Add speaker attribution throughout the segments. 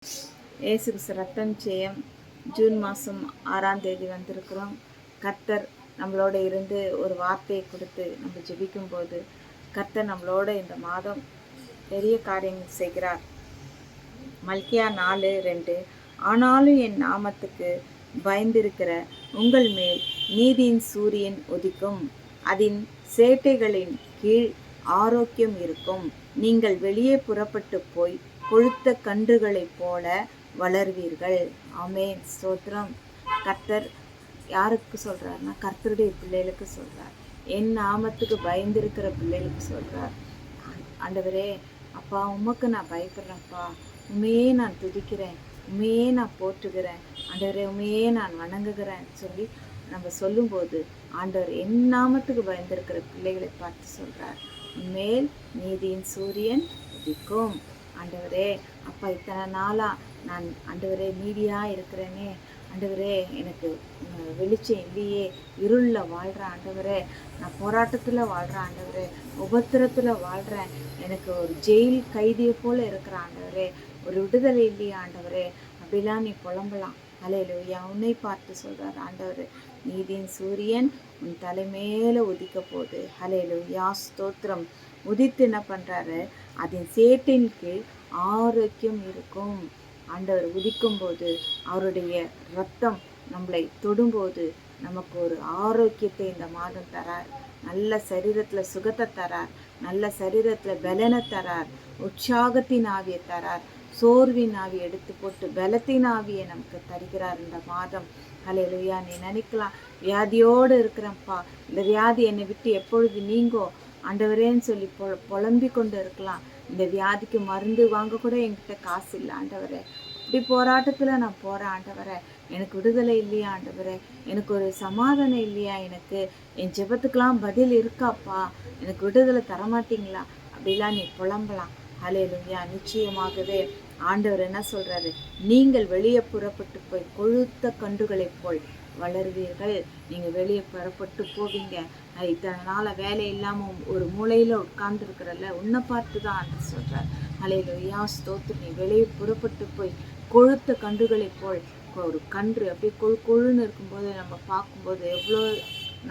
Speaker 1: இயேசுக்கு ரத்தம் ஜெயம். ஜூன் மாதம் 6ஆம் தேதி வந்திருக்கிறோம். கர்த்தர் நம்மளோட இருந்து ஒரு வார்த்தையை கொடுத்து நம்ம ஜெபிக்கும்போது கர்த்தர் நம்மளோட இந்த மாதம் பெரிய காரியங்கள் செய்கிறார். மல்கியா 4:2 ஆனாலும் என் நாமத்துக்கு பயந்திருக்கிற உங்கள் மேல் நீதியின் சூரியன் உதிக்கும், அதன் சேட்டைகளின் கீழ் ஆரோக்கியம் இருக்கும். நீங்கள் வெளியே புறப்பட்டு போய் கொழுத்த கன்றுகளைப் போல வளர்வீர்கள். ஆமென், ஸ்தோத்திரம். கர்த்தர் யாருக்கு சொல்றாருன்னா கர்த்தருடைய பிள்ளைகளுக்கு சொல்றார். என் நாமத்துக்கு பயந்திருக்கிற பிள்ளைகளுக்கு சொல்றார். ஆண்டவரே, அப்பா உமக்கு நான் பயப்படுறேன்ப்பா, உண்மையே நான் துதிக்கிறேன், உண்மையே நான் போற்றுகிறேன், ஆண்டவரே உண்மையே நான் வணங்குகிறேன்னு சொல்லி நம்ம சொல்லும்போது ஆண்டவர் என் நாமத்துக்கு பயந்திருக்கிற பிள்ளைகளை பார்த்து சொல்றார், உண்மையில் நீதியின் சூரியன் உதிக்கும். ஆண்டவரே, அப்பா இத்தனை நாளாக நான் ஆண்டவரே நீதியாக இருக்கிறேனே, ஆண்டவரே எனக்கு வெளிச்சம் இல்லையே, இருளில் வாழ்கிறேன் ஆண்டவரே, நான் போராட்டத்தில் வாழ்கிறேன் ஆண்டவரே, உபத்திரத்தில் வாழ்கிறேன், எனக்கு ஒரு ஜெயில் கைதியை போல் இருக்கிற ஆண்டவரே, ஒரு விடுதலை இல்லையா ஆண்டவரே, அப்படிலாம் நீ புலம்பலாம். ஹல்லேலூயா. உன்னை பார்த்து சொல்கிறார் ஆண்டவர், நீதியின் சூரியன் உன் தலைமையில உதிக்க போகுது. ஹல்லேலூயா, ஸ்தோத்திரம். உதித்து என்ன பண்ணுறாரு, அதன் சேட்டின் கீழ் ஆரோக்கியம் இருக்கும். ஆண்டவர் உதிக்கும்போது அவருடைய ரத்தம் நம்மளை தொடும்போது நமக்கு ஒரு ஆரோக்கியத்தை இந்த மாதம் தரார். நல்ல சரீரத்தில் சுகத்தை தரார், நல்ல சரீரத்தில் பலனை தரார், உற்சாகத்தின் ஆவியை தரார், சோர்வின் ஆவியை எடுத்து போட்டு பலத்தின் ஆவியை நமக்கு தருகிறார் இந்த மாதம். ஹல்லேலூயா. நீ நினைக்கலாம், வியாதியோடு இருக்கிறப்பா, இந்த வியாதி என்னை விட்டு எப்பொழுது நீங்கோ ஆண்டவரேன்னு சொல்லி புலம்பி கொண்டு இருக்கலாம். இந்த வியாதிக்கு மருந்து வாங்க கூட என்கிட்ட காசு இல்லை ஆண்டவரே, இப்படி போராட்டத்தில் நான் போகிறேன் ஆண்டவரே, எனக்கு விடுதலை இல்லையா ஆண்டவரே, எனக்கு ஒரு சமாதானம் இல்லையா, எனக்கு என் ஜெபத்துக்கெல்லாம் பதில் இருக்காப்பா, எனக்கு விடுதலை தரமாட்டீங்களா, அப்படிலாம் நீ புலம்பலாம். ஹல்லேலூயா. நிச்சயமாகவே ஆண்டவர் என்ன சொல்றாரு, நீங்கள் வெளியே புறப்பட்டு போய் கொழுத்த கன்றுகளைப் போல் வளருவீர்கள். நீங்கள் வெளியே புறப்பட்டு போவீங்க. இத்தனை நாளாக வேலை இல்லாமல் ஒரு மூலையில் உட்கார்ந்துருக்கிறல்ல, உன்னை பார்த்து தான் ஆண்டவர் சொல்கிறார். ஹல்லேலூயா, ஸ்தோத்திரம். நீ வெளியே புறப்பட்டு போய் கொழுத்த கன்றுகளைப் போல், ஒரு கன்று அப்படியே கொழுன்னு இருக்கும்போது நம்ம பார்க்கும்போது எவ்வளோ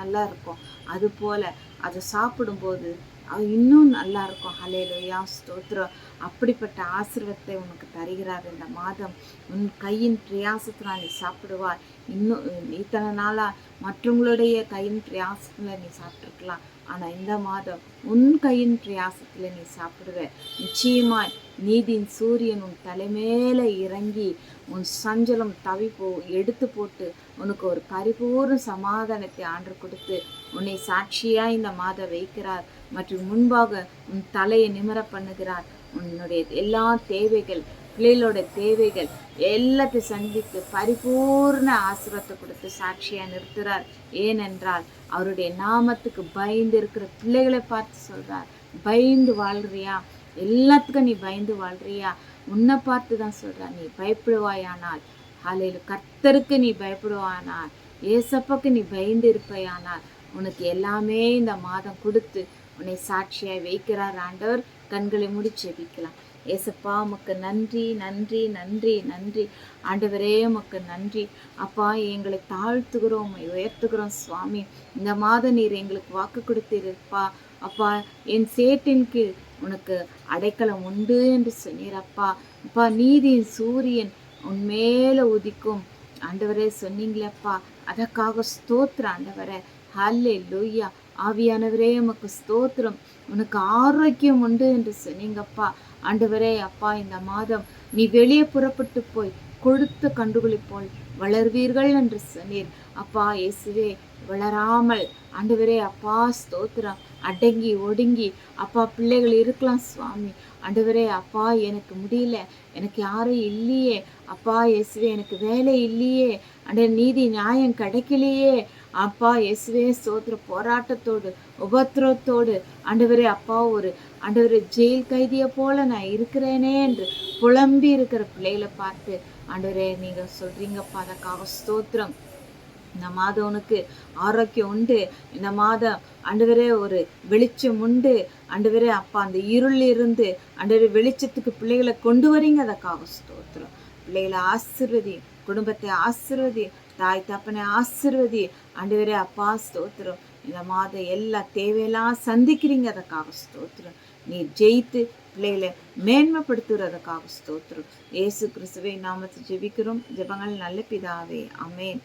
Speaker 1: நல்லா இருக்கும், அதுபோல் அதை சாப்பிடும்போது அது இன்னும் நல்லா இருக்கும். ஹல்லேலூயா, ஸ்தோத்திரம். அப்படிப்பட்ட ஆசீர்வாதத்தை உனக்கு தருகிறார் இந்த மாதம். உன் கையின் பிரயாசத்தினால் நீ சாப்பிடுவாய். இன்னும் இத்தனை நாளாக மற்றவங்களுடைய கையின் பிரயாசத்தில் நீ சாப்பிட்ருக்கலாம், ஆனால் இந்த மாதம் உன் கையின் பிரயாசத்தில் நீ சாப்பிடுவ. நிச்சயமாய் நீதியின் சூரியன் உன் தலைமையில இறங்கி உன் சஞ்சலம் தவிப்போ எடுத்து போட்டு உனக்கு ஒரு பரிபூர்ண சமாதானத்தை ஆண்டு கொடுத்து உன்னை சாட்சியாக இந்த மாதம் வைக்கிறார். மற்றும் முன்பாக உன் தலையை நிமிர பண்ணுகிறார். உன்னுடைய எல்லா தேவைகள், பிள்ளைகளோட தேவைகள் எல்லாத்தையும் சந்தித்து பரிபூர்ண ஆசீர்வாதத்தை கொடுத்து சாட்சியாக நிறுத்துகிறார். ஏனென்றால் அவருடைய நாமத்துக்கு பயந்து இருக்கிற பிள்ளைகளை பார்த்து சொல்கிறார், பயந்து வாழ்றியா, எல்லாத்துக்கும் நீ பயந்து வாழ்றியா, உன்னை பார்த்து தான் சொல்கிறார், நீ பயப்படுவாயானால், ஹல்லேலூயா, கர்த்தருக்கு நீ பயப்படுவானால், ஏசப்பாக்கு நீ பயந்து இருப்பையானால் உனக்கு எல்லாமே இந்த மாதம் கொடுத்து உன்னை சாட்சியாய் வைக்கிறார் ஆண்டவர். கண்களை மூடி ஜெபிக்கலாம். ஏசப்பா உமக்கு நன்றி நன்றி நன்றி நன்றி ஆண்டவரே, உமக்கு நன்றி அப்பா. எங்களை தாழ்த்துகிறோம், உயர்த்துகிறோம் சுவாமி. இந்த மாதம் நீர் எங்களுக்கு வாக்கு கொடுத்தீரப்பா. அப்பா, என் சேட்டின் கீழ் உனக்கு அடைக்கலம் உண்டு என்று சொன்னீரப்பா. அப்பா, நீதியின் சூரியன் உன்மேல உதிக்கும் ஆண்டவரே சொன்னீங்களப்பா, அதற்காக ஸ்தோத்திரம் ஆண்டவரே. ஹல்லேலூயா. ஆவியானவரே உமக்கு ஸ்தோத்திரம். உனக்கு ஆரோக்கியம் உண்டு என்று சொன்னீங்கப்பா ஆண்டவரே. அப்பா, இந்த மாதம் நீ வெளியே புறப்பட்டு போய் கொழுத்த கன்றுகளைப் போல் வளர்வீர்கள் என்று சொன்னீர் அப்பா. இயேசுவே, வளராமல் ஆண்டவரே அப்பா ஸ்தோத்திரம், அடங்கி ஒடுங்கி அப்பா பிள்ளைகள் இருக்கலாம் சுவாமி. ஆண்டவரே அப்பா, எனக்கு முடியல, எனக்கு யாரும் இல்லையே அப்பா. இயேசுவே, எனக்கு வேலை இல்லையே, அந்த நீதி நியாயம் கிடைக்கலையே அப்பா. இயேசுவே ஸ்தோத்திர, போராட்டத்தோடு உபத்திரத்தோடு ஆண்டவரே அப்பா, ஒரு ஆண்டவரே ஜெயில் கைதியை போல நான் இருக்கிறேனே என்று புலம்பி இருக்கிற பிள்ளைகளை பார்த்து ஆண்டவரே நீங்கள் சொல்றீங்கப்பா, அதற்காக ஸ்தோத்திரம். இந்த மாதம் உனக்கு ஆரோக்கியம் உண்டு. இந்த மாதம் ஆண்டவரே ஒரு வெளிச்சம் உண்டு. ஆண்டவரே அப்பா அந்த இருள் இருந்து ஆண்டவரே வெளிச்சத்துக்கு பிள்ளைகளை கொண்டு வரீங்க. அதற்காக ஸ்தோத்திரம். பிள்ளைகளை ஆசீர்வதி, குடும்பத்தை ஆசீர்வதி, தாய் தப்பனை ஆசீர்வதி. ஆண்டவரே அப்பா ஸ்தோத்திரம். இந்த மாதம் எல்லா தேவையெல்லாம் சந்திக்கிறீங்க. அதற்காக ஸ்தோத்திரம். நீ ஜெயித்து பிள்ளைகளை மேன்மைப்படுத்துறதுக்காக ஸ்தோத்திரம். இயேசு கிறிஸ்துவை நாமத்தை ஜெபிக்கிறோம். ஜெபங்கள் நல்ல பிதாவே, ஆமென்.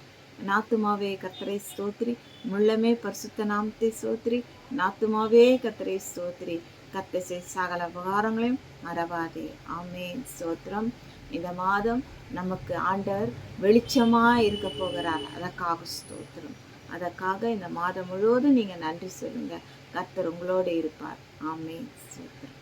Speaker 1: நாத்துமாவே கர்த்தரை ஸ்தோத்திரி, முள்ளமே பரிசுத்த நாமத்தை ஸ்தோத்திரி. நாத்துமாவே கர்த்தரை ஸ்தோத்திரி, கர்த்தர் சகல உபகாரங்களையும் மறவாதே. ஆமென். ஸ்தோத்திரம். இந்த மாதம் நமக்கு ஆண்டவர் வெளிச்சமா இருக்க போகிறார். அதற்காக ஸ்தோத்திரம். அதற்காக இந்த மாதம் முழுவதும் நீங்க நன்றி சொல்லுங்க. கர்த்தர் உங்களோடு இருப்பார். ஆமென். ஸ்தோத்திரம்.